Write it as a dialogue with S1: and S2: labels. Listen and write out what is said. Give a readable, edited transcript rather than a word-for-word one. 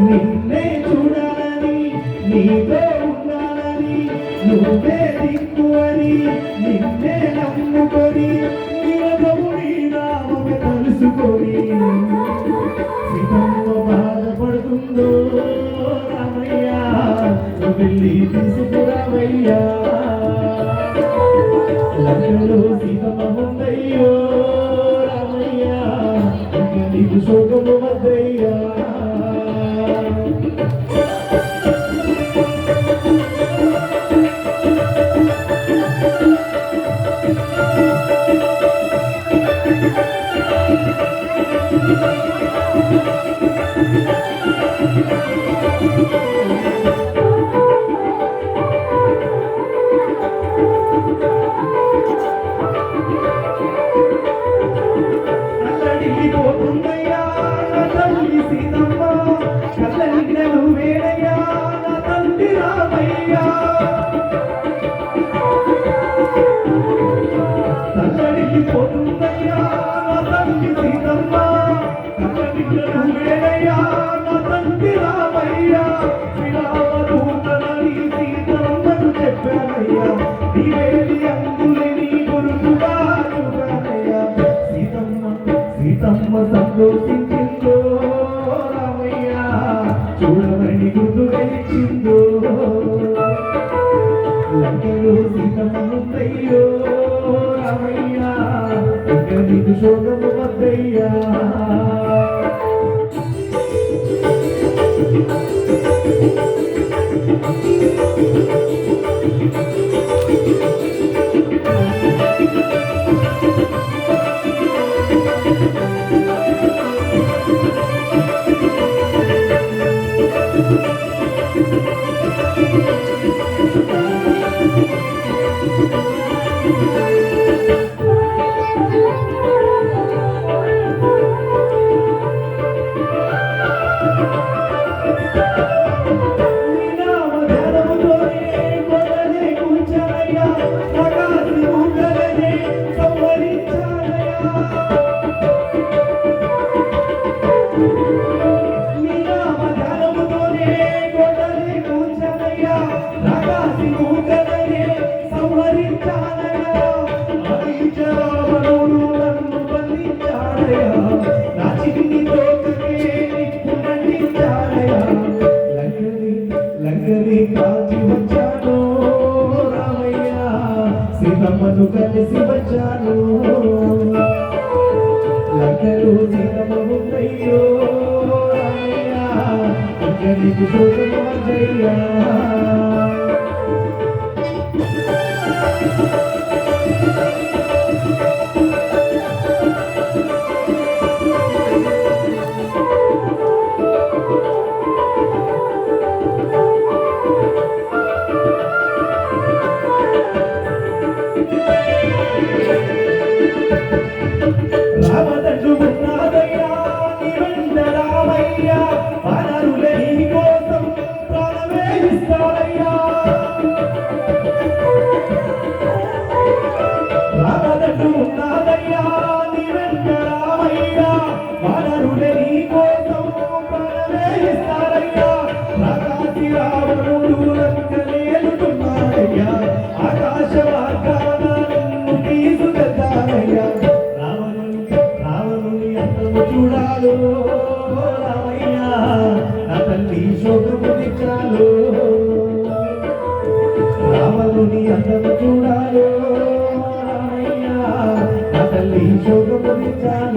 S1: నిన్నే చూడాలని నీతో ఉండాలని నువ్వే దిక్కు అని నిన్నే నమ్ముకొని నిరదముడి నామమే తలుసుకొని సీతమ్మ బాధపడుతుందో రామయ్యా వెళ్ళి తీసుకురావయ్యా లంకలో సీతమ్మ ఉందయ్యో రామయ్యా నీకు శోకము వద్దయ్యా పోతుందయ్యా నా తల్లి సీతమ్మ కళ్ళను వేడయ్యా నా తండ్రి రామయ్యా తల్లడికి పోతుందయ్యా నా తల్లి సీతమ్మ కళ్ళను వేడయ్యా నా తండ్రి రామయ్యా శ్రీరామదూతనని సీతమ్మను చెప్పానయ్యా నీ వేలి అంగులి నీ గురుతుగా చూపానయ్యా సీతమ్మ సంతోషించిందో రామయ్యా చూడమని గుర్తుగా ఇచ్చిందో లంకలో సీతమ్మ ఉందయ్యో రామయ్యా ఇక నీకు శోకము వద్దయ్యా లంకని కాచి వచ్చాను రామయ్యా సీతమ్మను కలిసి వచ్చాను లంకలు సీతమ్మ ఉందయ్యో రామయ్యా ఇక నీకు శోకము వద్దయ్యా రామదండు ఉన్నాదయ్యా నీ వెంట రామయ్యా వానరులే నీ కోసం ప్రాణమే ఇస్తాడయ్యా రామదండు ఉన్నాదయ్యా నీ వెంట రామయ్యా వానరులే నీ కోసం ప్రాణమే ఇస్తాడయ్యా రాకాసి రావణుడు లంకలేలుతున్నాడయ్యా ఆకాశ మార్గాన నిన్ను తీసుకెళ్తాడయ్యా చూడాలో రామయ్యా నా తల్లి శోకము దిక్కాలో రావణుని అందము చూడాలో రామయ్యా నా తల్లి శోకము దిక్కాలో